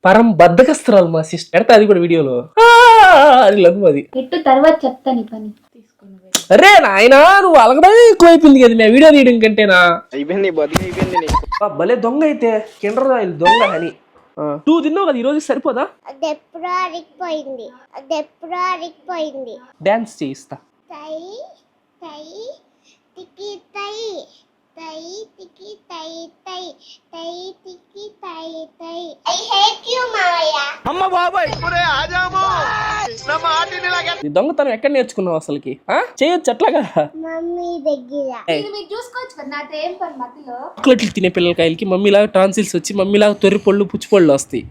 పరం బద్దకస్తురాలు మా సిస్టర్ పెడతా అది కూడా వీడియోలో అది లఘు అది తర్వాత చెప్తాను పని తీసుకుని. అరే నాయనా నువ్వు అలగడం ఎక్కువైపోయింది కదా నా వీడియో తీయడం కంటేనా. భలే దొంగ అయితే కిండర్ జాయిలు దొంగ అని 2 తిన్నావు కదా ఈరోజు సరిపోదా. డాన్స్ చేయిస్తా. దొంగతనం ఎక్కడ నేర్చుకున్నావు అసలుకి చేయొచ్చు అట్లాగా. చాక్లెట్లు తినే పిల్లకాయలకి మమ్మీలాగా ట్రాన్సిల్స్ వచ్చి మమ్మీలాగా తొర్రి పళ్ళు పుచ్చి పళ్ళు వస్తాయి.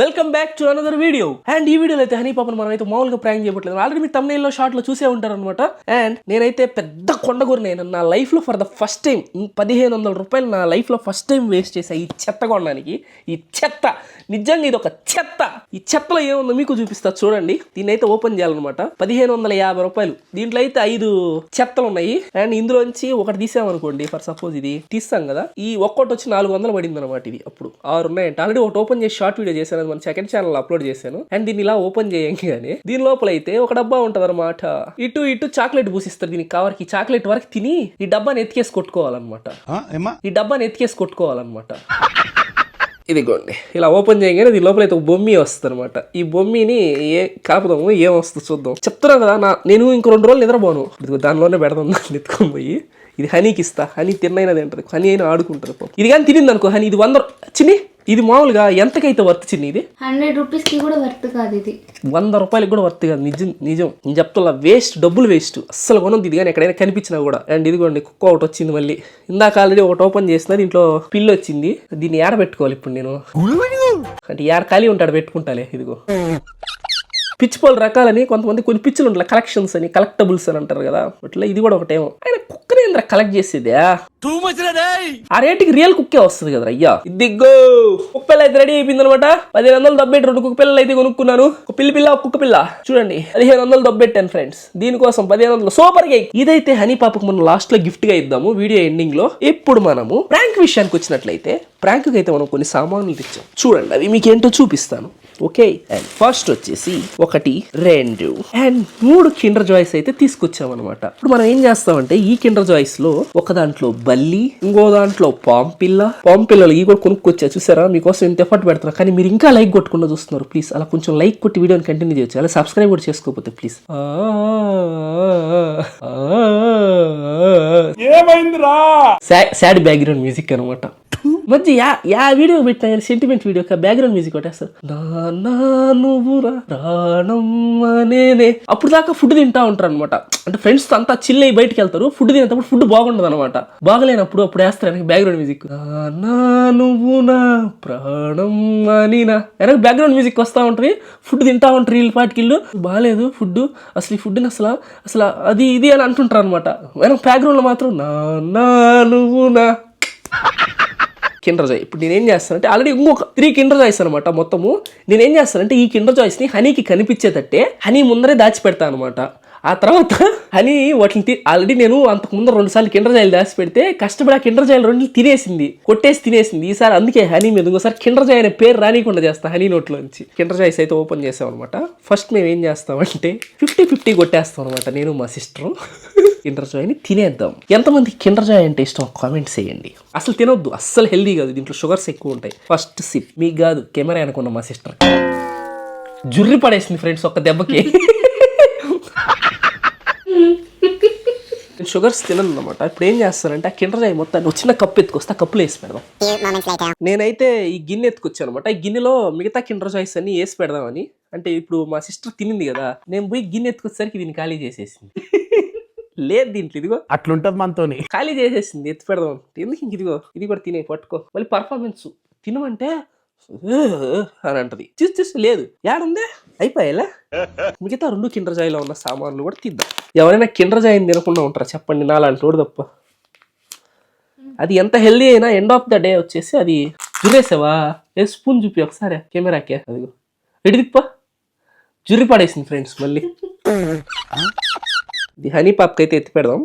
Welcome back to another video. And ఈ వీడియోలో అయితే హనీ పాపను మనం అయితే మామూలుగా ప్రాంక్ చేయట్లేదు. ఆల్రెడీ మీ thumbnail లో షార్ట్ లో చూసే ఉంటారు అనమాట. అండ్ నేనైతే పెద్ద కొండగూరు నేను నా లైఫ్ లో ఫర్ ద ఫస్ట్ టైం 1500 రూపాయలు నా లైఫ్ లో ఫస్ట్ టైం వేస్ట్ చేసా ఈ చెత్త కొనడానికి. ఈ చెత్త నిజంగా ఇది ఒక చెత్త. ఈ చెత్తలో ఏముందో మీకు చూపిస్తా చూడండి. దీన్ని అయితే ఓపెన్ చేయాలన్నమాట. 1550 రూపాయలు. దీంట్లో అయితే 5 చెత్తలు ఉన్నాయి. అండ్ ఇందులోంచి ఒకటి తీసామనుకోండి, ఫర్ సపోజ్ ఇది తీస్తాం కదా, ఈ ఒక్కటి వచ్చి 400 పడింది అనమాట. ఇది అప్పుడు 6 ఉన్నాయంటే ఆల్రెడీ ఒకటి ఓపెన్ చేసి షార్ట్ వీడియో చేశాను, మన సెకండ్ ఛానల్ అప్లోడ్ చేశాను. అండ్ దీన్ని ఇలా ఓపెన్ చేయంగానే దీని లోపల అయితే ఒక డబ్బా ఉంటది అనమాట. ఇటు చాక్లెట్ పూసిస్తారు దీనికి కవర్ కి. చాక్లెట్ వరకు తిని ఈ డబ్బాని ఎత్తికేసి కొట్టుకోవాలన్నమాట. ఇదిగోండి ఇలా ఓపెన్ చేయగానే దీని లోపల అయితే ఒక బొమ్మి వస్తుంది అనమాట. ఈ బొమ్మిని కాపుదాము ఏం వస్తుందో చూద్దాం. చెప్తున్నాను కదా నేను ఇంకో 2 రోజులు నిద్రపోను. ఇదిగో దానిలోనే పెడదాం ఎత్తుకొని పోయి. ఇది హనీకి ఇస్తా. హనీ తిన్నైనా తింటది, హనీ అయినా ఆడుకుంటది. ఇది కానీ తినింది అనుకో హనీ, ఇది 100 చిన్ని. ఇది మామూలుగా ఎంతకైతే వర్త్ చిన్ని? ఇది 100 రూపీస్ కి కూడా వర్త్ కాదు. ఇది 100 రూపాయలకి కూడా వర్త్ కాదు. నిజం నేను చెప్తున్నా, వేస్ట్, డబ్బులు వేస్ట్. అస్సలు కొనుంది ఇది కానీ ఎక్కడైనా కనిపించినా కూడా. అండ్ ఇదిగోండి కుక్క ఒకటి వచ్చింది మళ్ళీ. ఇందాక ఆల్రెడీ ఒకటి ఓపెన్ చేసిన, దీంట్లో పిల్లి వచ్చింది. దీన్ని ఏడ పెట్టుకోవాలి ఇప్పుడు నేను? అంటే ఏడ ఖాళీ ఉంటాడు పెట్టుకుంటాలే. ఇదిగో పిచ్చిపోలు రకాలని కొంతమంది కొన్ని పిచ్చులు ఉంటాయి, కలెక్షన్స్ అని, కలెక్టబుల్స్ అని అంటారు కదా, అట్లా ఇది కూడా ఒకటేమో. ఆయన కుక్కనే ఏంద్ర కలెక్ట్ చేసేదే? ఆ రేటుకి రియల్ కుక్కే వస్తుంది కదా అయ్యా. ఇదిగో కుక్క పిల్ల అయితే రెడీ అయిపోయింది అనమాట. 1500 దబ్బెట్టి 2 కుక్క పిల్లలు అయితే కొనుక్కున్నాను. ఒక పిల్ల ఒక కుక్క పిల్ల చూడండి. 1500 దబ్బెట్టాను ఫ్రెండ్స్. దీనికోసం 1500 సూపర్ కేక్. ఇదైతే హనీ పాపకు మనం లాస్ట్ లో గిఫ్ట్ గా ఇద్దాము వీడియో ఎండింగ్ లో. ఇప్పుడు మనము ప్రాంక్ విషయానికి వచ్చినట్లయితే, ప్రాంక్ అయితే మనం కొన్ని సామాన్లు తెచ్చాం చూడండి. అవి మీకేంటో చూపిస్తాను. ఓకే, అండ్ ఫస్ట్ వచ్చేసి 1, 2 అండ్ 3 కిండర్ జాయ్స్ అయితే తీసుకొచ్చాం అనమాట. ఇప్పుడు మనం ఏం చేస్తామంటే, ఈ కిండర్ జాయ్స్ లో ఒక దాంట్లో బల్లి, ఇంకో దాంట్లో పాంపిల్లలు ఇవి కూడా కొనుక్కొచ్చా. చూసారా, మీకోసం ఎంత ఎఫర్ట్ పెడతారు, కానీ మీరు ఇంకా లైక్ కొట్టకుండా చూస్తున్నారు. ప్లీజ్ అలా కొంచెం లైక్ కొట్టి వీడియోని కంటిన్యూ చేయొచ్చు. అలా సబ్స్క్రైబ్ కూడా చేసుకోకపోతే ప్లీజ్. సాడ్ బ్యాక్గ్రౌండ్ మ్యూజిక్ అనమాట. మధ్య యా వీడియో పెట్టినా సెంటిమెంట్ వీడియో బ్యాక్గ్రౌండ్ మ్యూజిక్ కొట్టేస్తారు. అప్పుడు దాకా ఫుడ్ తింటా ఉంటారు అనమాట. అంటే ఫ్రెండ్స్ తో అంతా చిల్ అయ్యి బయటకు వెళ్తారు. ఫుడ్ తినేటప్పుడు ఫుడ్ బాగుండదు అనమాట. బాగలేనప్పుడు అప్పుడు వేస్తారు బ్యాక్గ్రౌండ్ మ్యూజిక్. నువ్వు నా ప్రాణం అని వెనక బ్యాక్గ్రౌండ్ మ్యూజిక్ వస్తూ ఉంటుంది. ఫుడ్ తింటా ఉంటారు వీళ్ళు పాటికిళ్ళు. బాగాలేదు ఫుడ్, అసలు ఈ ఫుడ్ని అసలు అది ఇది అని అంటుంటారు అనమాట. వెనక బ్యాక్గ్రౌండ్ లో మాత్రం నువ్వు నా కిండర్ జాయ్. ఇప్పుడు నేనేం చేస్తానంటే, ఆల్రెడీ ఇంకొక 3 కిండర్ జాయ్స్ అనమాట మొత్తము. నేనేం చేస్తానంటే, ఈ కిండర్ జాయ్స్ ని హనీకి కనిపించేటట్టే హనీ ముందరే దాచిపెడతా అనమాట. ఆ తర్వాత హనీ వాటిని ఆల్రెడీ నేను అంతకుముందు 2 సార్లు కిండర్ జాయిలు దాచి పెడితే కష్టపడి ఆ కిండర్ జాయిలు 2 తినేసింది. ఈసారి అందుకే హనీ మీద ఇంకోసారి కిండర్ జాయ్ అనే పేరు రానికుండా చేస్తా హనీ నోట్లోంచి. కిండర్ జాయ్స్ అయితే ఓపెన్ చేసాం అనమాట. ఫస్ట్ మేము ఏం చేస్తామంటే 50-50 కొట్టేస్తాం అనమాట, నేను మా సిస్టరు. కిండర్ జాయ్ని తినేద్దాం. ఎంతమంది కిండర్ జాయ్ అంటే ఇష్టం కామెంట్స్ చేయండి. అసలు తినొద్దు, అస్సలు హెల్దీ కాదు, దీంట్లో షుగర్స్ ఎక్కువ ఉంటాయి. ఫస్ట్ సిప్ మీకు కాదు, కెమెరా అనుకున్న మా సిస్టర్ జుర్రి పడేసింది ఫ్రెండ్స్ ఒక్క దెబ్బకి. షుగర్స్ తినను అనమాట. ఇప్పుడు ఏం చేస్తానంటే, ఆ కిండర్ జాయ్ మొత్తాన్ని చిన్న కప్పు ఎత్తుకొస్తా, కప్పులో వేసి పెడదాం. నేనైతే ఈ గిన్నె ఎత్తుకొచ్చాను అనమాట. ఈ గిన్నెలో మిగతా కిండర్ జాయ్స్ అన్ని వేసి పెడదామని. అంటే ఇప్పుడు మా సిస్టర్ తినింది కదా, నేను పోయి గిన్నె ఎత్తుకొచ్చేసరికి దీన్ని ఖాళీ చేసేసింది. లేదు దీంట్లో, ఇదిగో అట్లుంటది మనతోని, ఖాళీ చేసేసింది. ఎత్తి పెడదాం ఎందుకు, ఇంక ఇదిగో ఇది కూడా తినే పట్టుకో. మళ్ళీ పర్ఫార్మెన్స్ తినమంటే అని అంటది. చూసి లేదు యాడుందే అయిపోయాలా. మిగతా 2 కిండర్ జాయ్లో ఉన్న సామాన్లు కూడా తీద్దాం. ఎవరైనా కిండర్ జాయ్ని తినకుండా ఉంటారా చెప్పండి, నాలాంటి వాడు తప్ప. అది ఎంత హెల్దీ అయినా ఎండ్ ఆఫ్ ద డే వచ్చేసి అది జురేసావా, స్పూన్ చూపి ఒకసారి కెమెరాకే. అదిగో రెడీ తిప్ప, జుర్రి పడేసింది ఫ్రెండ్స్ మళ్ళీ. ఇది హనీ పాప్కి అయితే ఎత్తి పెడదాం.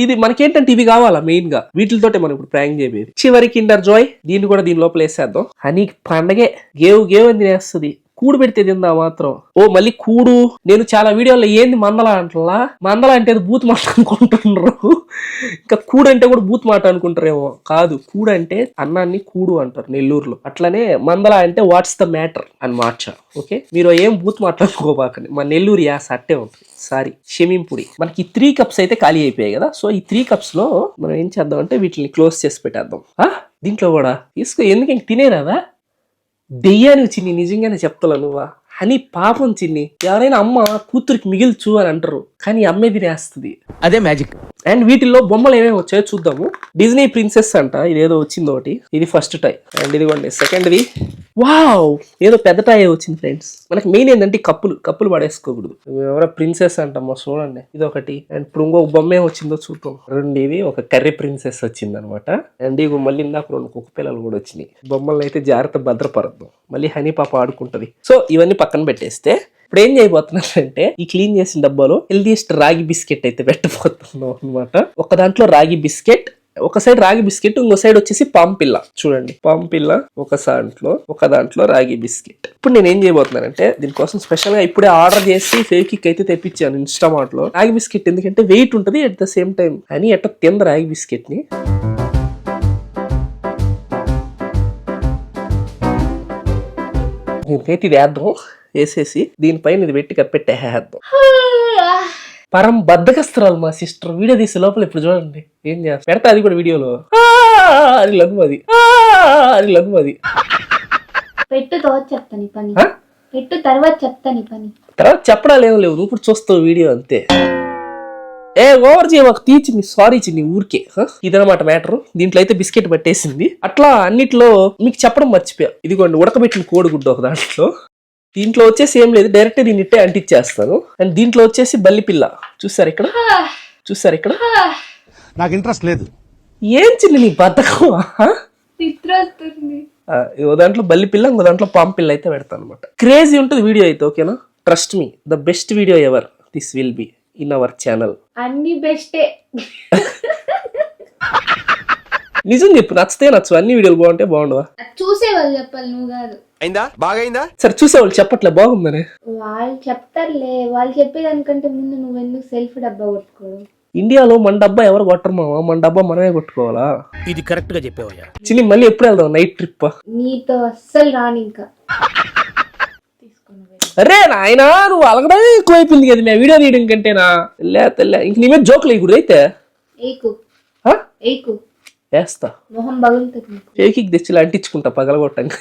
ఇది మనకేంటంటే ఇవి కావాలా మెయిన్ గా, వీటితోటే మనం ఇప్పుడు ప్రాంక్ చేయబోయేది. చివరి కిండర్ జాయ్, దీన్ని కూడా దీని లోపల వేసేద్దాం. హనీకి పండగే, గేవ్ గేవ్ అని తినేస్తుంది. కూడు పెడితే తిందా మాత్రం. ఓ మళ్ళీ కూడు, నేను చాలా వీడియోలో ఏంది మందల అంటలా, మందల అంటే అది బూత్ మాట అనుకుంటున్నారు. ఇంకా కూడు అంటే కూడా బూత్ మాట అనుకుంటారేమో. కాదు, కూడు అంటే అన్నాన్ని కూడు అంటారు నెల్లూరులో. అట్లనే మందల అంటే వాట్స్ ద మ్యాటర్ అని మార్చా. ఓకే, మీరు ఏం బూత్ మాట్లాడుకోబాకండి, మా నెల్లూరు యాస అట్టే ఉంటుంది. సారీ, క్షమింపుడి. మనకి 3 cups అయితే ఖాళీ అయిపోయాయి కదా. సో ఈ 3 cups లో మనం ఏం చేద్దాం అంటే వీటిని క్లోజ్ చేసి పెట్టేద్దాం. దీంట్లో కూడా తీసుకో, ఎందుకు ఇంక తినేరాదా? దెయ్యానికి చిన్ని, నిజంగానే చెప్తాను నువ్వా. హనీ పాపం చిన్ని, ఎవరైనా అమ్మ కూతురికి మిగిల్చు అని అంటారు, కానీ అమ్మే తినేస్తుంది. అదే మ్యాజిక్. అండ్ వీటిల్లో బొమ్మలు ఏమేమి వచ్చాయో చూద్దాము. డిజ్నీ ప్రిన్సెస్ అంట, ఇదేదో వచ్చింది ఒకటి, ఇది ఫస్ట్ టై. అండ్ ఇదిగోండి సెకండ్ది. వావ్, ఏదో పెద్ద టాయ్ వచ్చింది ఫ్రెండ్స్. మనకి మెయిన్ ఏంటంటే కప్పులు పడేసుకోకూడదు. ఎవరో ప్రిన్సెస్ అంటమ్మా, చూడండి ఇది ఒకటి. అండ్ ఇప్పుడు ఇంకొక బొమ్మ ఏం వచ్చిందో చూద్దాం. రెండు ఇవి, ఒక కర్రీ ప్రిన్సెస్ వచ్చింది అనమాట. అండ్ ఇవి మళ్ళీ ఇందాక 2 కుక్క పిల్లలు కూడా వచ్చినాయి. బొమ్మలను అయితే జాగ్రత్త భద్రపరద్దాం, మళ్ళీ హనీ పాప ఆడుకుంటది. సో ఇవన్నీ పక్కన పెట్టేస్తే ఇప్పుడు ఏం చేయబోతున్నారంటే ఈ క్లీన్ చేసిన డబ్బాలో హెల్దీయెస్ట్ రాగి బిస్కెట్ అయితే పెట్టబోతున్నాం అనమాట. ఒక దాంట్లో రాగి బిస్కెట్, ఒక సైడ్ రాగి బిస్కెట్, ఇంకో సైడ్ వచ్చేసి పాంపిల్ల. చూడండి, పాంపిల్ల ఒక దాంట్లో రాగి బిస్కెట్. ఇప్పుడు నేను ఏం చేయబోతున్నానంటే దీనికోసం స్పెషల్ గా ఇప్పుడే ఆర్డర్ చేసి ఫేవిక్విక్ అయితే తెప్పించాను ఇన్స్టామార్ట్ లో. రాగి బిస్కెట్ ఎందుకంటే వెయిట్ ఉంటుంది, అట్ ద సేమ్ టైం అని ఎట్ట తింద రాగి బిస్కెట్ ని. దీనికైతే ఇది వేద్దాం, వేసేసి దీనిపైన ఇది పెట్టి కప్పెట్టేద్దాం. పరం బద్దకస్తురాలు మా సిస్టర్. వీడియో తీసే లోపల ఇప్పుడు చూడండి ఏం చేస్తా, పెడతా అది కూడా వీడియోలో. అది లఘుమది, అది లఘుమది. పెట్టు తర్వాత చెప్తాను ఈ పని, పెట్టు తర్వాత చెప్తాను ఈ పని. తర్వాత చెప్పడాలు ఏం లేవు, నువ్వు ఇప్పుడు చూస్తావు వీడియో అంతే. ఏ ఓవర్ చేయకు, తీచింది సారీ చిన్ని ఊరికే. ఇదనమాట మ్యాటర్. దీంట్లో అయితే బిస్కెట్ పట్టేసింది. అట్లా అన్నిట్లో మీకు చెప్పడం మర్చిపోయా. ఇదిగోండి ఉడకబెట్టిన కోడిగుడ్డు ఒక దాంట్లో. దీంట్లో వచ్చేసి ఏం లేదు, డైరెక్ట్ దీన్ని ఇట్టే అంటిచ్చేస్తాను. అండ్ దీంట్లో వచ్చేసి బల్లిపిల్ల. చూసారు ఇక్కడ నాకు ఇంట్రెస్ట్ లేదు. ఏం చిన్న నీ బద్దకం. ఓ దాంట్లో బల్లిపిల్ల, ఇంకో దాంట్లో పాంపిల్ల అయితే పెడతాను అనమాట. క్రేజీ ఉంటుంది వీడియో అయితే, ఓకేనా? Trust me, the best video ever this will be in our channel. అన్ని బెస్టే. నిజం చెప్పు, నచ్చితే నచ్చు, అన్ని వీడియోలు బాగుంటే బాగుండవా? చూసేవాళ్ళు చెప్పాలి, నువ్వు కాదు. అయిందా, బాగా అయిందా? సరే చూసేవాళ్ళు చెప్పట్లే బాగుందని. వాళ్ళు చెప్తారులే, వాళ్ళు చెప్పేదానికంటే ముందు నువ్వెందుకు సెల్ఫ్ డబ్బా కొట్టుకోవడం? ఇండియాలో మన డబ్బా ఎవరు కొట్టరు మావా, మన డబ్బా మనమే కొట్టుకోవాలా. ఇది కరెక్ట్ గా చెప్పేవయ్యా. చిన్ని మళ్ళీ ఎప్పుడు వెళ్దాం నైట్ ట్రిప్? నీతో అస్సలు రాను ఇంకా. అరే నాయనా, నువ్వు అలగడమే ఎక్కువైపోయింది కదా మీ వీడియో తీయడం కంటేనా. తెల్ల ఇంక నీ మీద జోకులు వేయకూడదు అయితే. ఏకు వేస్తా, మొహం పగులుతుంది. ఫేకిక్ తెచ్చి అంటించుకుంటా పగలగొట్టండి.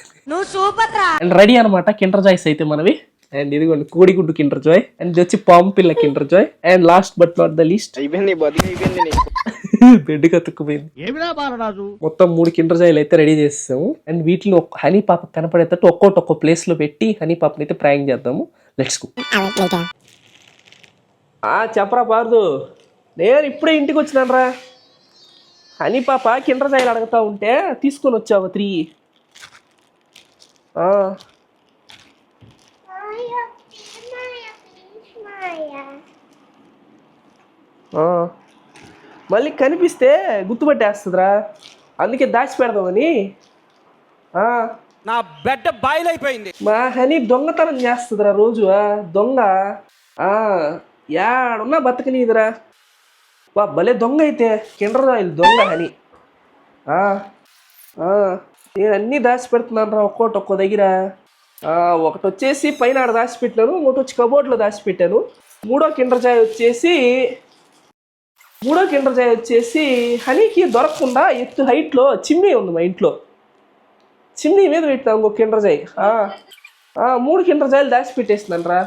అండ్ రెడీ అనమాట కిండర్ జాయ్స్ అయితే మనవి. అండ్ ఇదిగోండి కోడిగుడ్డు కిండర్ జాయ్, అండ్ ఇది వచ్చి పాంపిల్ల Kinder Joy. And last but not the least, bed కతుక్కుపోయింది. మొత్తం 3 కిండర్ జాయ్లు అయితే రెడీ చేసాము. అండ్ వీటిని హనీ పాప కనపడేటట్టు ఒక్కో ప్లేస్ లో పెట్టి హనీ పాపని అయితే ప్రాంక్ చేద్దాము. Let's go. చెప్పరా పార్దు, నేను ఇప్పుడే ఇంటికి వచ్చినాను రా. హనీ పాప కిండర్ జాయ్లు అడుగుతా ఉంటే తీసుకొని వచ్చావు 3. మళ్ళీ కనిపిస్తే గుర్తుపట్టేస్తుందిరా, అందుకే దాచి పెడదామని. నా బెడ్ బాయిలైపోయింది. మా హనీ దొంగతనం చేస్తుందిరా రోజు. దొంగ యాడున్నా బతకనీదిరా. వా భలే దొంగ అయితే, కిండర్ జాయ్లు దొంగ హనీ. నేను అన్నీ దాచి పెడుతున్నాను రా, ఒక్కో దగ్గర. ఒకటి వచ్చేసి పైన ఆడ దాచిపెట్టాను, ఇంకోటి వచ్చి కబోర్డ్లో దాచిపెట్టాను. మూడో కిండర్ జాయ్ వచ్చేసి హనీకి దొరకకుండా ఎత్తు హైట్లో చిమ్నీ ఉంది మా ఇంట్లో, చిమ్నీ మీద పెట్టినా ఇంకో కిండర్ జాయ్. 3 కిండర్ జాయ్లు దాచిపెట్టేస్తున్నాను రా.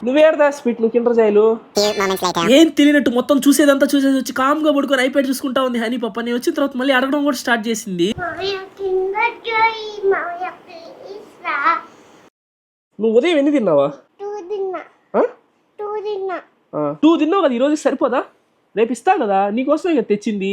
నువ్వేడు దాచిపెట్టు కిండర్ జాయ్లు? ఏం తెలియనట్టు మొత్తం చూసేదంతా చూసేది వచ్చి కామ్గా పడుకొని ఐప్యాడ్ చూసుకుంటా ఉంది హనీ పాప. నేను వచ్చిన తర్వాత మళ్ళీ అడగడం కూడా స్టార్ట్ చేసింది. నువ్వు ఉదయం ఎన్ని తిన్నావా? 2 తిన్నావు కదా, ఈరోజు సరిపోదా? రేపు ఇస్తా కదా, నీకోసమే కదా తెచ్చింది.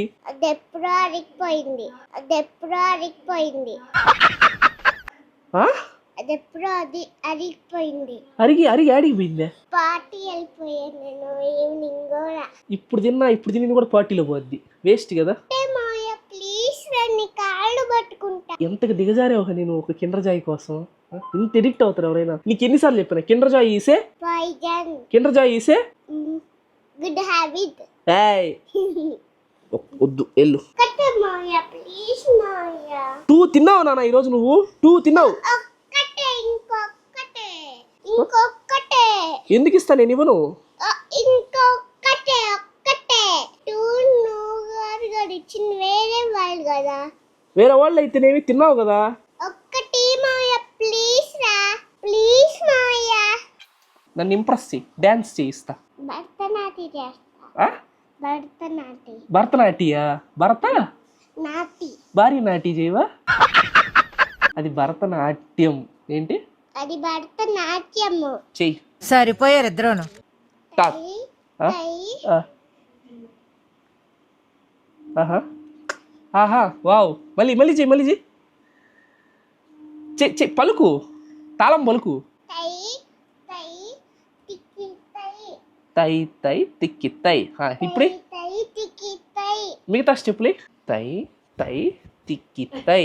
అది ఎప్పుడో అది అరిగిపోయింది. అరిగి ఆడికి పోయిందే. పార్టీ వెళ్ళిపోయాను నేను ఈవినింగ్ కూడా. ఇప్పుడు తిని కూడా పార్టీలో పోద్ది. వేస్ట్ కదా. మావయ్య ప్లీజ్ రండి, కాళ్ళు పట్టుకుంటా. ఎంతకు దిగజారావు నేను ఒక కిండర్ జాయ్ కోసం. ఇంత ఎడిక్ట్ అవుతారు ఎవరైనా. నీకు ఎన్నిసార్లు చెప్పినా Kinder Joy is poison. Kinder Joy is good habit. ఏయ్ వద్దు ఎల్లు. ఒక్కటే మావయ్య ప్లీజ్ మావయ్య. 2 తిన్నావు నాన్న ఈరోజు. నువ్వు 2 తిన్నావు. ఒక్కటే ఇంకొక్కటే. ఎందుకు ఇస్తా నేను ఇవ్వను. ఇంకొక్కటే 2 నువ్వు గారు ఇచ్చింది వేరే వాళ్ళు కదా. వేరే వాళ్ళు అయితేనేమి తిన్నావు కదా. ఒక్కటి మావయ్య ప్లీజ్ రా, ప్లీజ్ మావయ్య. నన్ను ఇంప్రెస్ చేయి. డాన్స్ చేయిస్తా. భరతనాట్యం చేస్తా. ఆ? భరతనాట్యా? భారీ నాటి చేయవా? అది భరతనాట్యం. ఏంటి అది? భరతనాట్యము. చెయ్యి. సరిపోయారు ఇద్దరును. ఆహా వావ్. మళ్ళీ చెయ్యి. చెయ్యి పలుకు. తాళం పలుకు. తై తై తిక్కి తై. ఇప్పుడే మిగతా స్టెప్లే. తై తై తిక్కి తై.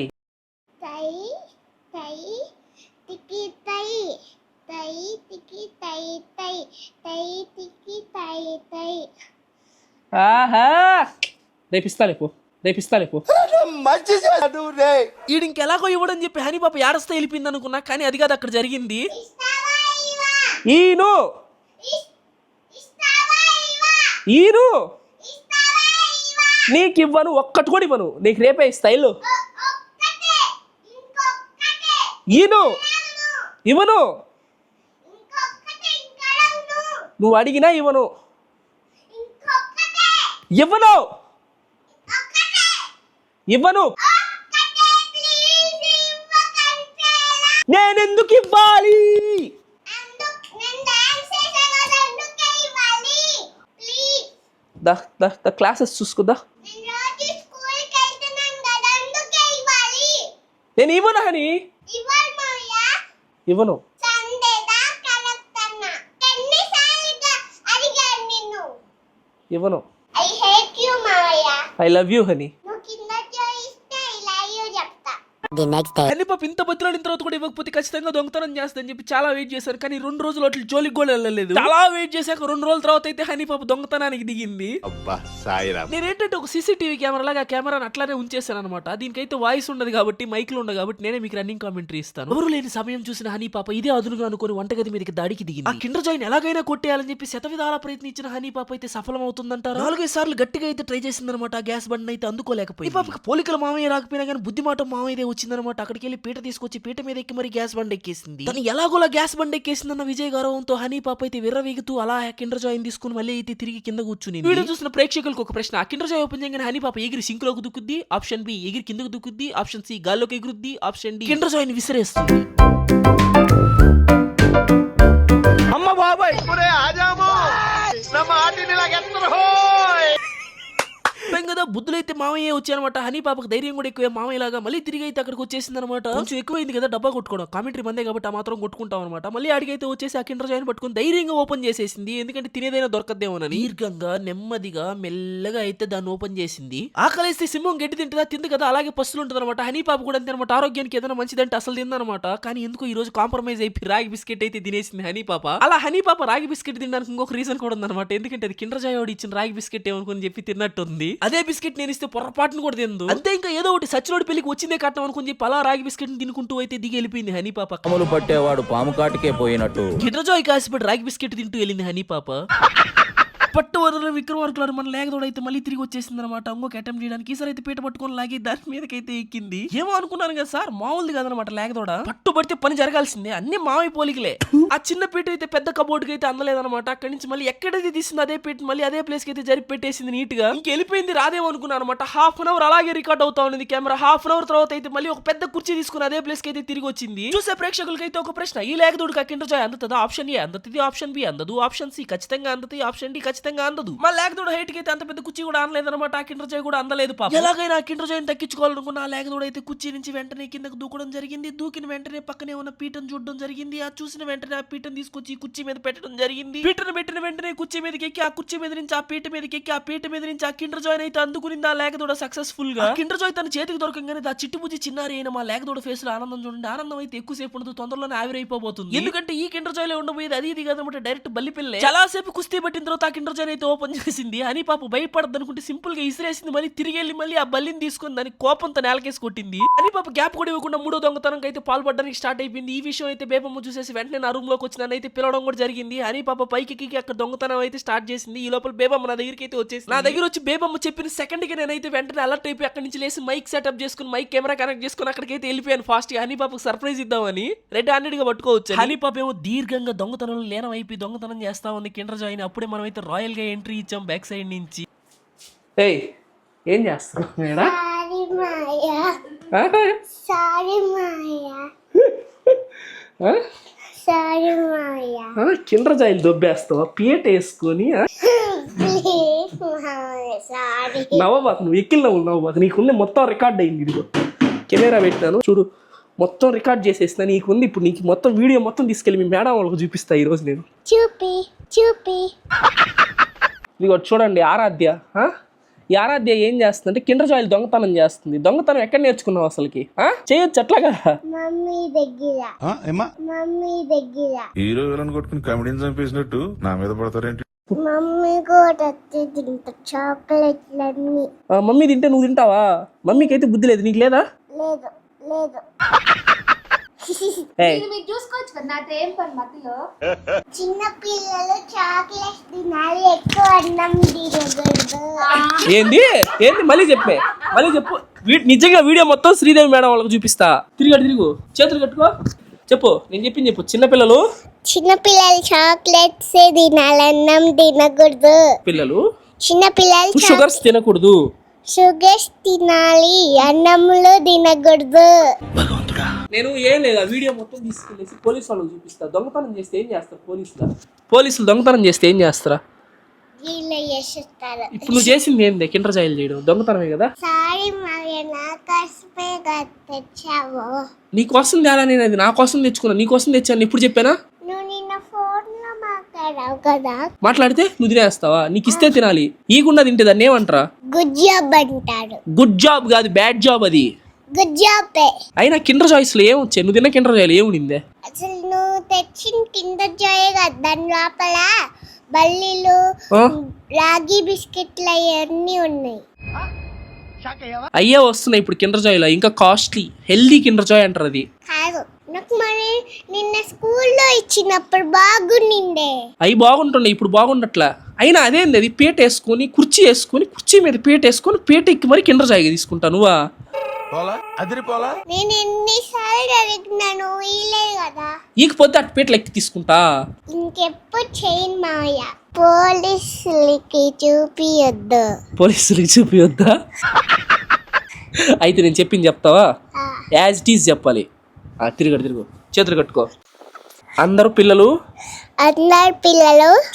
ఆహా రేపిస్తా లేపో. ఈడు ఇంకెలాగో ఇవ్వడని చెప్పి హనీ పాప ఏడస్తా వెళ్ళిపోయింది అనుకున్నా, కానీ అది కాదు అక్కడ జరిగింది. ఈను నీకు ఇవ్వను, ఒక్కటి కూడా ఇవ్వను. నీకు రేపే స్టైల్. ఈను ఇవ్వను. నువ్వు అడిగినా ఇవ్వను. నేనెందుకు ఇవ్వాలి? ద క్లాసెస్ చూసుకుందా. నేను ఇవ్వను హనీ. ఇవ్వను. ఇవ్వను. I love you honey. Honey పాప ఇంత బతిలాడిన తర్వాత కూడా ఇవ్వకపోతే ఖచ్చితంగా దొంగతనం చేస్తానని చెప్పి చాలా వెయిట్ చేశారు, కానీ 2 రోజులు అట్లా జోలికి కూడా వెళ్ళలేదు. చాలా వెయిట్ చేశాక 2 రోజుల తర్వాత అయితే హనీ పాప దొంగతనానికి దిగింది. నేనేంటంటే ఒక సీసీటీవీ కెమెరా లాగా ఆ కెమెరాని అట్లానే ఉంచేసాను అనమాట. దీనికైతే వాయిస్ ఉండదు కాబట్టి, మైక్లు ఉండదు కాబట్టి నేనే మీకు రన్నింగ్ కామెంటరీ ఇస్తాను. ఎవరు లేని సమయం చూసిన హనీ పాప ఇదే అదునుగా అనుకుని వంటగది మీదకి దాడికి దిగింది. ఆ కిండర్ జాయ్ని ఎలాగైనా కొట్టేయాలని చెప్పి శతవిధాల ప్రయత్నించిన హనీ పాప అయితే సఫలం అవుతుందంటారు. 4-5 సార్లు గట్టిగా అయితే ట్రై చేసిందనమాట. గ్యాస్ బండ్ అయితే అందుకోలేకపోయింది. ఈ పాపకి పోలికల మామయ్య రాకపోయినా కానీ బుద్ధిమాట మామయ్యదే వచ్చిందనమాట. అక్కడికి వెళ్ళి పీట తీసుకొచ్చి పీట మీద ఎక్కి మరి గ్యాస్ బండ్ ఎక్కేసింది. తను ఎలాగోలా గ్యాస్ బండ్ ఎక్కేసిందన్న విజయ గౌరవంతో హనీ పాప అయితే విర్రవీగుతూ అలా కిండర్ జాయ్ తీసుకుని మళ్ళీ అయితే తిరిగి కింద కూర్చుని. వీడియో చూసిన ప్రేక్షకులకు ఒక ప్రశ్న. ఆ కిండర్ జాయ్ ఓపెన్ చేయగానే హనీ పాప ఎగిరి సింక్ లోకి దుక్కుద్ది, ఆప్షన్ బి ఎగిరి కిందకు దుక్కుద్ది, ఆప్షన్ సి గాల్లోకి ఎగురుద్ది, ఆప్షన్ డి కిండర్ జాయ్ ని విసిరేస్తుంది. అమ్మ బాబాయ్ కదా బుద్ధులైతే మామయ్య వచ్చాయనమాట. హనీ పాపకు ధైర్యం కూడా ఎక్కువ. మామయ్య లాగా మళ్ళీ తిరిగి అయితే అక్కడికి వచ్చేసింది అనమాట. కొంచెం ఎక్కువైంది కదా డబ్బా కొట్టుకోవడం. కామెంటరీ మందే కాబట్టి ఆ మాత్రం కొట్టుకుంటాం అనమాట. మళ్ళీ అడిగైతే వచ్చేసి ఆ కిండర్ జాయ్ని పట్టుకుని ధైర్యంగా ఓపెన్ చేసేసింది. ఎందుకంటే తినేదైనా దొరకద్దేమోనని. దీర్ఘంగా నెమ్మదిగా మెల్లగా అయితే దాన్ని ఓపెన్ చేసింది. ఆకలిస్తే సింహం గడ్డి తింటుందా? తింది కదా, అలాగే పస్తులు ఉంటుంది అనమాట. హనీ పాప కూడా అంతే అనమాట. ఆరోగ్యానికి ఏదైనా మంచిదంటే అసలు తిందనమాట. కానీ ఎందుకు ఈ రోజు కాంప్రమైజ్ అయిపోయి రాగి బిస్కెట్ అయితే తినేసింది హనీ పాప. అలా హనీ పాప రాగి బిస్కెట్ తినడానికి ఇంకొక రీజన్ కూడా ఉందన్నమాట. ఎందుకంటే అది కిండర్ జాయ్ వాడు ఇచ్చిన రాగి బిస్కెట్ ఏమనుకుని చెప్పి తిన్నట్టుంది. అదే బిస్కెట్ నేను ఇస్తే పొరపాటును కూడా తిందు. అంతే ఇంకా ఏదో ఒకటి సచ్చినోడి పెళ్లికి వచ్చిందే కట్టం అనుకుని చెప్పి అలా రాగి బిస్కెట్ తినుకుంటూ అయితే దిగి వెళ్ళిపోయింది హనీ పాప. అమలు పట్టేవాడు పాము కాటికే పోయినట్టు కిండర్ జాయ్ కాసిపడి రాగి బిస్కెట్ తింటూ వెళ్ళింది హనీ పాప. పట్టు వదల విక్రమార్కులు మన లేకదోడైతే మళ్ళీ తిరిగి వచ్చేసింది అనమాట. ఇంకొక అటెంప్ట్ చేయడానికి. ఈసారి అయితే పీట పట్టుకొని లాగి దాని మీదకైతే ఎక్కింది. ఏమో అనుకున్నాను కదా సార్, మామూలుది కాదనమాట లేకదోడ. పట్టు పడితే పని జరగాల్సిందే. అన్ని మామయ్య పోలికలే. ఆ చిన్న పీట అయితే పెద్ద కబోర్డ్కి అయితే అందలేదనమాట. అక్కడి నుంచి మళ్ళీ ఎక్కడైతే తీసింది అదే పీట మళ్ళీ అదే ప్లేస్ కి అయితే జరిపి పెట్టేసింది నీట్ గా. ఇంకెళ్ళిపోయింది రాదేమో అనుకున్నాను అనమాట. హాఫ్ అన్ అవర్ అలాగే రికార్డ్ అవుతా ఉంది కెమెరా. హాఫ్ అన్ అవర్ తర్వాత అయితే మళ్ళీ ఒక పెద్ద కుర్చీ తీసుకుని అదే ప్లేస్ కి అయితే తిరిగి వచ్చింది. చూసే ప్రేక్షకులకైతే ఒక ప్రశ్న. ఈ లేకదోడికి కిండర్ జాయ్ అందుతుందా? ఆప్షన్ ఏ అందుతుంది, ఆప్షన్ బి అందదు, ఆప్షన్ సి ఖచ్చితంగా అందుతుంది, ఆప్షన్ డి ఖచ్చితంగా ఖచ్చితంగా అందదు. మా లేకదోడ హైట్ కి అయితే అంత పెద్ద కుర్చీ కూడా అనలేదన్నమాట. ఆ కిండర్ జాయ్ కూడా అందలేదు పాప. ఎలాగైనా ఆ కిండర్ జాయ్ని తగ్గించుకోవాలనుకున్న ఆ లేకదోడ అయితే కుర్చీ నుంచి వెంటనే కిందకు దూకడం జరిగింది. దూకిన వెంటనే పక్కనే ఉన్న పీటను చూడడం జరిగింది. ఆ చూసిన వెంటనే ఆ పీటను తీసుకొచ్చి కుర్చీ మీద పెట్టడం జరిగింది. పీటను పెట్టిన వెంటనే కుర్చీ మీదకి ఎక్కి ఆ కుర్చీ మీద నుంచి ఆ పీట మీదకి ఎక్కి ఆ పీట మీద నుంచి ఆ కిండర్ జాయ్ అయితే అందుకునింది ఆ లేకదోడ సక్సెస్ఫుల్ గా. కిండర్ జాయ్ తన చేతికి దొరకంగానే ఆ చిట్టుబుజ్జి చిన్నారి అయిన మా లేకదోడ ఫేస్ లో ఆనందం చూడండి. ఆనందం అయితే ఎక్కువసేపు ఉండదు, తొందరలోనే ఆవిరైపోబోతుంది. ఎందుకంటే ఈ కిండర్ జాయ్ లో ఉండబోయేది అది ఇది కాదనమాట, డైరెక్ట్ బల్లి పిల్లే. చాలా సేపు కుస్తీ పట్టిన తర్వాత ఆ కిండర్ జాయ్ అయితే ఓపెన్ చేసింది. అని పాప భయపడద్దు అనుకుంటే సింపుల్ గా ఇసిరేసింది. మళ్ళీ తిరిగి వెళ్ళి మళ్ళీ ఆ బల్లిని తీసుకుని దాని కోపంతో నేలకేసి కొట్టింది. అని పాప గ్యాప్ కూడా ఇవ్వకుండా మూడో దొంగతనంకి అయితే పాల్పడడానికి స్టార్ట్ అయిపోయింది. ఈ విషయం అయితే బేబమ్మ చూసేసి వెంటనే నా రూమ్ లోకి వచ్చి నన్ను అయితే పిలవడం కూడా జరిగింది. అని పాప పైకి అక్కడ దొంగతనం అయితే స్టార్ట్ చేసింది. ఈ లోపల బేబమ్మ నా దగ్గరికి అయితే వచ్చేసి నా దగ్గర వచ్చి బేబమ్మ చెప్పిన సెకండ్ కి నేనైతే వెంటనే అలర్ట్ అయిపోయి అక్కడి నుంచి లేసి మైక్ సెటప్ చేసుకుని మైక్ కెమెరా కనెక్ట్ చేసుకుని అక్కడికైతే వెళ్ళిపోయాను ఫాస్ట్ గా. హనీ పాపకు సర్ప్రైజ్ ఇద్దామని రెడ్ హ్యాండెడ్ గా పట్టుకోవచ్చు. హనీ పాప ఏమో దీర్ఘంగా దొంగతనంలో లీనం అయిపోయి దొంగతనం చేస్తా ఉంది కిండర్ జాయ్ ని. అప్పుడే మనం అయితే రాయల్ గా ఎంట్రీ ఇచ్చాం బ్యాక్ సైడ్ నుంచి. ఏయ్ ఏం చేస్తున్నావు? కిండర్ జాయిలు దొబ్బేస్తావా పీట వేసుకొని? నవ్వబాకు, నువ్వు ఎక్కిల్ నవ్వబాకు. నీకుంది మొత్తం రికార్డ్ అయింది. ఇదిగో కెమెరా పెట్టినాను చూడు, మొత్తం రికార్డ్ చేసేసిన. నీకుంది ఇప్పుడు, నీకు మొత్తం వీడియో మొత్తం తీసుకెళ్ళి మీ మేడం వాళ్ళకి చూపిస్తా ఈరోజు నేను. ఇదిగో చూడండి ఆరాధ్య. ఈ ఆరాధ్య ఏం చేస్తుందంటే కిండర్ జాయ్లు దొంగతనం చేస్తుంది. దొంగతనం ఎక్కడ నేర్చుకున్నావు అసలుకి? చేయొచ్చు అట్లాగా? మమ్మీ దగ్గర. హీరో విలన్ కొట్టుకుని కమెడీని చంపేసినట్టు నా మీద పడతారేంటి? మమ్మీ కూడా తింటా చాక్లెట్లన్నీ. మమ్మీ తింటే నువ్వు తింటావా? మమ్మీకి అయితే బుద్ధి లేదు, నీకు లేదా? లేదు లేదు. మీరు చూసుకోవచ్చు కదా, నాతో ఏం పని మధ్యలో. చిన్న పిల్లలు చాక్లెట్స్ తినాలి, ఎక్కువ అన్నం తినకూడదు. ఏంది ఏంది మళ్ళీ చెప్పే, మళ్ళీ చెప్పు. నిజంగా వీడియో మొత్తం శ్రీదేవి మేడం వాళ్ళకి చూపిస్తా. తిరుగు చేతులు కట్టుకో, చెప్పు. నేను చెప్పింది చెప్పు. చిన్నపిల్లలు చాక్లెట్స్ తినాలి, అన్నం తినకూడదు. చిన్నపిల్లలు షుగర్స్ తినకూడదు. షుగర్స్ తినాలి, అన్నంలో తినకూడదు. నేను ఏం లేదు, ఆ వీడియో మొత్తం తీసుకెళ్ళేసి పోలీసు వాళ్ళకి చూపిస్తా. దొంగతనం చేస్తే ఏం చేస్తారు పోలీసులు దొంగతనం చేస్తే ఏం చేస్తారా? ఇప్పుడు నువ్వు చేసింది ఏంది? కిండర్ జాయ్లు చేయడం దొంగతనమే కదా. నీకోసం తేడా, నేను అది నా కోసం తెచ్చుకున్నా, నీకోసం తెచ్చాను. ఇప్పుడు చెప్పానా? మాట్లాడితే నువ్వు తినేస్తావా? నీకు ఇస్తే తినాలి, ఈగుండా తింటే దాన్ని ఏమంటారా? గుడ్ జాబ్ అంటారు. గుడ్ జాబ్ కాదు, బ్యాడ్ జాబ్ అది. Good job. అయినా కిండర్ జాయ్స్ లో ఏమొచ్చాయి? నువ్వు తిన్న కిండర్ జాయ్లు ఏముండిందే? అసలు నువ్వు తెచ్చిన కిండర్ జాయ్ కదా, దాని లోపల బల్లీలు, రాగి బిస్కెట్లు అవన్నీ ఉన్నాయి. అయ్యే వస్తున్నాయి ఇప్పుడు కిండర్ జాయ్లో, ఇంకా కాస్ట్లీ హెల్దీ కిండర్ జాయ్ అంటారు అది. కాదు, నాకు మరి నిన్న స్కూల్లో ఇచ్చినప్పుడు బాగుండిండే. అవి బాగుంటుండే, ఇప్పుడు బాగుండట్లా. అయినా అదేంది, అది పీట వేసుకొని కుర్చీ మీద పీట వేసుకొని పీట ఎక్కి మరి కిండర్ జాయ్ తీసుకుంటా నువ్వా? నేను ఎన్నిసార్లు అడిగినాను, ఇలే కదా. ఈకపోతే అటు పీటలు ఎక్కి తీసుకుంటా. ఇంకెప్పుడు చేయను మావయ్య. పోలీసులకి చూపియొద్దా? అయితే నేను చెప్పింది చెప్తావా? యాజ్ ఇట్ ఈజ్ చెప్పాలి. తిరుగు చేతులు కట్టుకో. అందరు పిల్లలు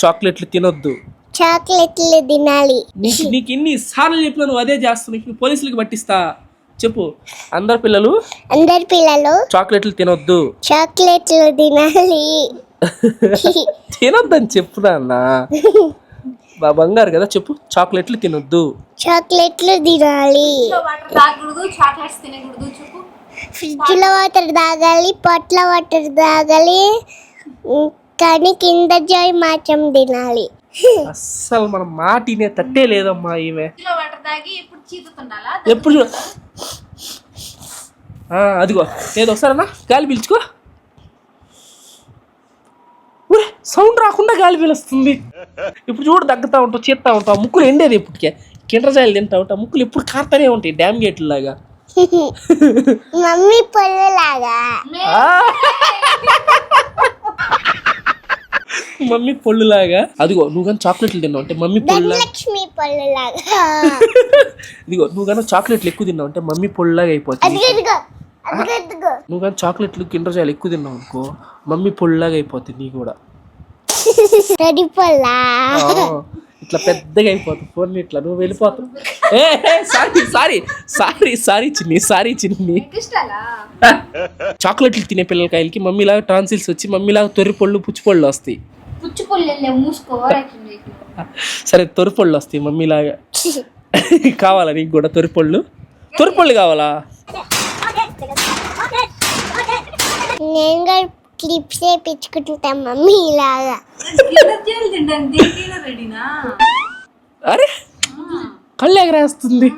చాక్లెట్లు తినొద్దు, చాక్లెట్లు తినాలి. నీకు ఎన్ని సార్లు చెప్పినా నువ్వు అదే చేస్తున్నావు. పోలీసులకి పట్టిస్తా. చెప్పు. అందరు పిల్లలు చాక్లెట్లు తినొద్దు, చాక్లెట్లు తినాలి. తినొద్దని చెప్పుదా అన్న, బంగారు కదా. చెప్పు. చాక్లెట్లు తినొద్దు, చాక్లెట్లు తినాలి. ఫ్రిడ్జ్ లో వాటర్ తాగాలి, పొట్ల వాటర్ తాగాలి, కానీ కిండర్ జాయ్ మాత్రం తినాలి. అస్సలు మన మాట వినే తట్టే లేదమ్మా ఈమె. ఎప్పుడు అదిగో ఏదో వస్తారన్నా, గాలి పీల్చుకో. సౌండ్ రాకుండా గాలి పీలుస్తుంది. ఇప్పుడు చూడు, దగ్గుతా ఉంటావు, చేస్తా ఉంటావు, ముక్కులు ఎండేది ఇప్పటికే. కిండర్ జాయ్లు తింటా ఉంటావు, ముక్కులు ఎప్పుడు కారుతానే ఉంటాయి డ్యామ్ గేట్లు లాగా. మమ్మీ పొల్లులాగా. మమ్మీ పొల్లులాగా. అదిగో నువ్వు కానీ చాక్లెట్లు తిన్నావు అంటే మమ్మీ లక్ష్మి పొల్లులాగా. ఇదిగో నువ్వు కానీ చాక్లెట్లు ఎక్కువ తిన్నావు అంటే మమ్మీ పొల్లులాగా అయిపోతుంది. నువ్వు కానీ చాక్లెట్లు కిండర్ జాయ్లు ఎక్కువ తిన్నావు అనుకో, మమ్మీ పొల్లులాగా అయిపోతుంది నీ కూడా. ఇట్లా పెద్దగా అయిపోతుంది ఫోన్ ఇట్లా నువ్వు వెళ్ళిపోతావు. ఏ సారీ చిన్ని చాక్లెట్లు తినే పిల్లకాయలకి మమ్మీలాగా ట్రాన్సిల్స్ వచ్చి మమ్మీలాగా తొర్రిపళ్ళు పుచ్చిపళ్ళు వస్తాయి. పుచ్చుపొల్లె మూసుకో. సరే తొరిపళ్ళు వస్తాయి మమ్మీలాగా. కావాలా నీకు కూడా తొరిపళ్ళు కావాలా? నేను కూడా క్లిప్స్ వేయించుకుంటా మమ్మీ ఇలాగా. అరే కళ్ళు ఎగరేస్తుంది.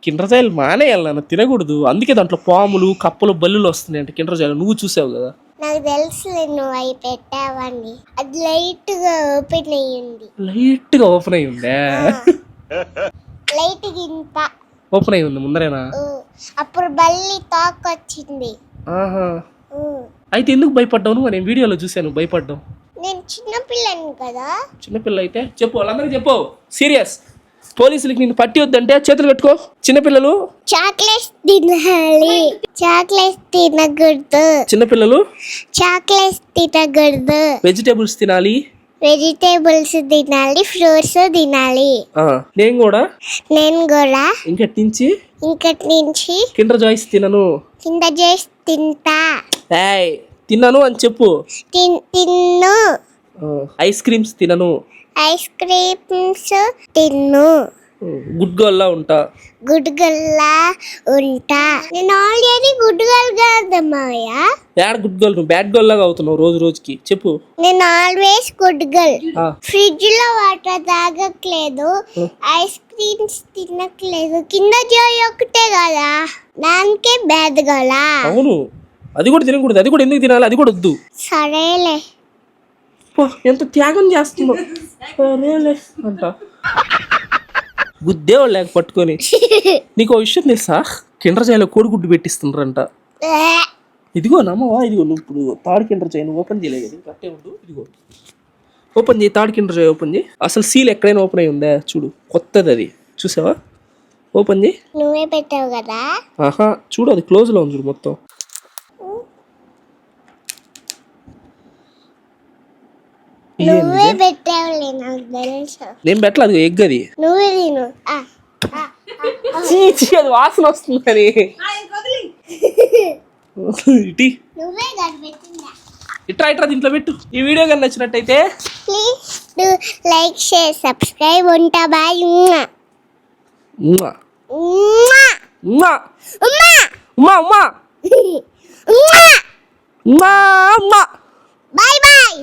కిండ్రజాయిలు మానేయాలి నాన్న, తినకూడదు. అందుకే దాంట్లో పాములు కప్పలు బల్లులు వస్తున్నాయి అంటే కిండ్రజాయిలు. నువ్వు చూసావు కదా. నాకు తెలుసు నువ్వు అవి పెట్టావని. అది లైట్ గా ఓపెన్ అయ్యింది. లైట్ గా ఓపెన్ అయ్యి ఉందే. లైట్ ఇంత ఓపెన్ అయ్యి ఉంది ముందరేనా? అప్పుడు బల్లి తాక్ వచ్చింది. ఆహా, అయితే ఎందుకు భయపడ్డావు నువ్వు? నేను వీడియోలో చూశాను భయపడ్డావు. నేను చిన్నపిల్లని కదా. చిన్నపిల్ల అయితే చెప్పు, వాళ్ళందరికీ చెప్పు. సీరియస్, పోలీసులకి నేను పట్టి వద్దంటే చేతులు కట్టుకో. చిన్నపిల్లలు చాక్లెట్స్ తినాలి. చాక్లెట్స్ తినకూడదు. చిన్నపిల్లలు చాక్లెట్స్ తినకూడదు. వెజిటేబుల్స్ తినాలి. వెజిటేబుల్స్ తినాలి. ఫ్రూట్స్ తినాలి. నేను కూడా ఇంకటి నుంచి కిండర్ జాయ్స్ తినను. కింద చేసి తింటా. తిన్నాను అని చెప్పు. తిన్ను. ఐస్ క్రీమ్స్ తినను. ఐస్ క్రీమ్స్ తిన్ను. గుడ్ గర్ల్ లా ఉంటా. గుడ్ గర్ల్ నేను ఆల్రెడీ గుడ్ గర్ల్ కాదమ్మయ్య. యాడ్ గుడ్ గర్ల్, నువ్వు బ్యాడ్ గర్ల్ లాగా అవుతున్నావు రోజు రోజుకి. చెప్పు. నేను ఆల్వేస్ గుడ్ గర్ల్. ఫ్రిడ్జ్ లో వాటర్ తాగట్లేదు. ఐస్ క్రీమ్స్ తినట్లేదు. కింద జాయ్ ఒకటే కదా, దానికే బ్యాడ్ గర్ల్. అవును, అది కూడా తినకూడదు. అది కూడా ఎందుకు తినాలి? అది కూడా వద్దు. సరేలే. ఎంత త్యాగం చేస్తున్నావు. సరేలే అంట గుద్దేవాళ్ళు లేక పట్టుకొని. నీకు ఓ విషయం తెలుసా? కిండర్ జాయ్లో కోడిగుడ్డు పెట్టిస్తున్నారంట. ఇదిగో నమ్మవా? ఇదిగో నువ్వు ఇప్పుడు థర్డ్ కిండర్ జాయ్ నువ్వు ఓపెన్ చేయలేదు కదా, కట్టే ఉండు. ఇదిగో ఓపెన్ చేయి, థర్డ్ కిండర్ జాయ్ ఓపెన్ చేయి. అసలు సీల్ ఎక్కడైనా ఓపెన్ అయి ఉందా చూడు, కొత్తది అది. చూసావా? ఓపెన్ చేయి. నువ్వే పెట్టావు కదా. ఆహా, చూడు అది క్లోజ్లో ఉంది చూడు మొత్తం. నువ్వే పెట్టావులే, నాకు తెలుసు. నేను పెట్టలేదు, అది ఎగ్. అది నువ్వే తిను. అది వాసన వస్తుంది. ఇటీ నువ్వే కదా పెట్టిందా. ఇట్రా దీంట్లో పెట్టు. ఈ వీడియో కానీ నచ్చినట్టయితే please do like, share, subscribe. ఉంటా. బాయ్. ఉమ్మా ఉమ్మా ఉమ్మా ఉమ్మా ఉమ్మా ఉమ్మా. Bye bye.